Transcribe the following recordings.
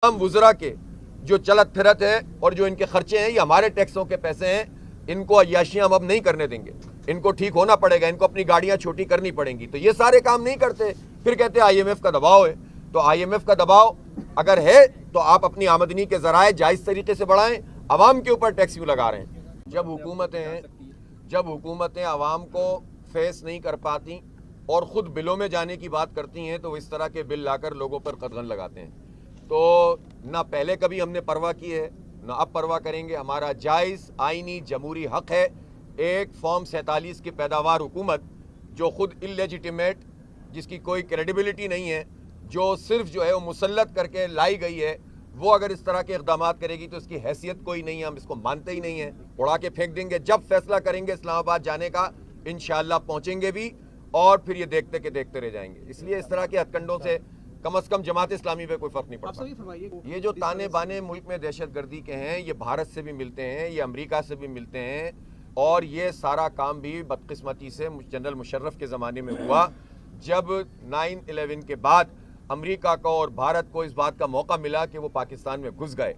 तमाम वुज़रा के जो चलत फिरत है और जो इनके खर्चे हैं, ये हमारे टैक्सों के पैसे हैं। इनको अय्याशियां हम अब नहीं करने देंगे, इनको ठीक होना पड़ेगा, इनको अपनी गाड़ियां छोटी करनी पड़ेंगी। तो ये सारे काम नहीं करते, फिर कहते हैं IMF का दबाव है। तो IMF का दबाव अगर है तो आप अपनी आमदनी के ज़राए जायज़ तरीके से बढ़ाएं, आवाम के ऊपर टैक्स क्यों लगा रहे हैं? जब हुकूमतें आवाम को फेस नहीं कर पाती और ख़ुद बिलों में जाने की बात करती हैं तो इस तरह के बिल लाकर लोगों पर कदगन लगाते हैं। तो ना पहले कभी हमने परवाह की है, ना अब परवाह करेंगे। हमारा जायज़ आइनी जमहूरी हक़ है एक फॉर्म 47 की पैदावार हुकूमत जो ख़ुद इलेजिटिमेट, जिसकी कोई क्रेडिबिलिटी नहीं है, जो सिर्फ जो है वो मुसल्लत करके लाई गई है, वो अगर इस तरह के इक़दामात करेगी तो इसकी हैसियत कोई नहीं है, हम इसको मानते ही नहीं हैं, उड़ा के फेंक देंगे। जब फैसला करेंगे इस्लामाबाद जाने का इंशाअल्लाह पहुँचेंगे भी, और फिर ये देखते के देखते रह जाएंगे। इसलिए इस तरह के हथकंडों से कम से कम जमात इस्लामी पे कोई फ़र्क नहीं पड़ता। ये जो ताने बाने मुल्क में दहशतगर्दी के हैं, ये भारत से भी मिलते हैं, ये अमेरिका से भी मिलते हैं, और ये सारा काम भी बदकिस्मती से जनरल मुशर्रफ के ज़माने में हुआ, जब 9/11 के बाद अमेरिका को और भारत को इस बात का मौका मिला कि वो पाकिस्तान में घुस गए।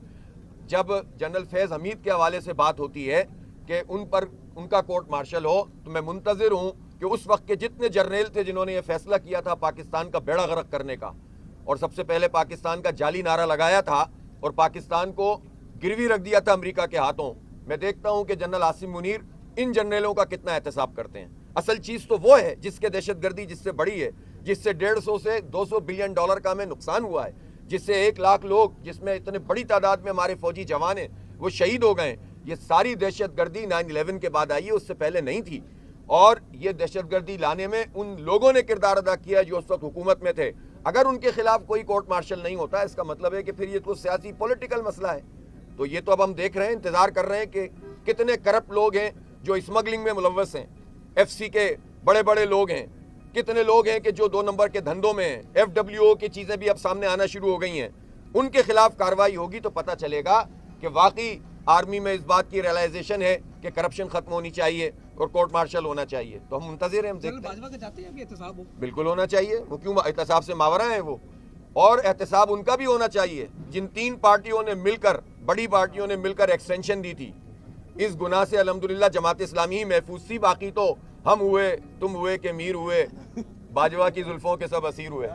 जब जनरल फैज़ हमीद के हवाले से बात होती है कि उन पर उनका कोर्ट मार्शल हो, तो मैं मुंतज़िर हूँ कि उस वक्त के जितने जर्नल थे जिन्होंने ये फैसला किया था पाकिस्तान का बेड़ा गर्क करने का, और सबसे पहले पाकिस्तान का जाली नारा लगाया था और पाकिस्तान को गिरवी रख दिया था अमेरिका के हाथों। मैं देखता हूँ कि जनरल आसिम मुनीर इन जर्नलों का कितना एहतसाब करते हैं। असल चीज़ तो वो है जिसके दहशतगर्दी जिससे बड़ी है, जिससे 150 से 200 बिलियन डॉलर का हमें नुकसान हुआ है, जिससे 1 लाख लोग, जिसमें इतने बड़ी तादाद में हमारे फौजी जवान हैं, वो शहीद हो गए। ये सारी दहशतगर्दी 9/11 के बाद आई है, उससे पहले नहीं थी। और ये दहशतगर्दी लाने में उन लोगों ने किरदार अदा किया जो उस वक्त हुकूमत में थे। अगर उनके खिलाफ कोई कोर्ट मार्शल नहीं होता, इसका मतलब है कि फिर ये तो सियासी पॉलिटिकल मसला है। तो ये तो अब हम देख रहे हैं, इंतजार कर रहे हैं कि कितने करप्ट लोग हैं जो स्मगलिंग में मुलव्वस हैं, FC के बड़े बड़े लोग हैं, कितने लोग हैं कि जो 2 नंबर के धंधों में हैं, FWO की चीज़ें भी अब सामने आना शुरू हो गई हैं। उनके खिलाफ कार्रवाई होगी तो पता चलेगा कि वाकई आर्मी में इस बात की रियलाइजेशन है कि करप्शन खत्म होनी चाहिए और कोर्ट मार्शल होना चाहिए। तो हम मुंतज़िर हैं, हम देखते हैं। बिल्कुल होना चाहिए, वो क्यों एहतसाब से मावरा है वो, और एहतसाब उनका भी होना चाहिए जिन 3 पार्टियों ने मिलकर, बड़ी पार्टियों ने मिलकर एक्सटेंशन दी थी। इस गुनाह से अल्हम्दुलिल्लाह जमात इस्लामी ही महफूज थी, बाकी तो हम हुए, तुम हुए कि मीर हुए, बाजवा की जुल्फों के सब असीर हुए।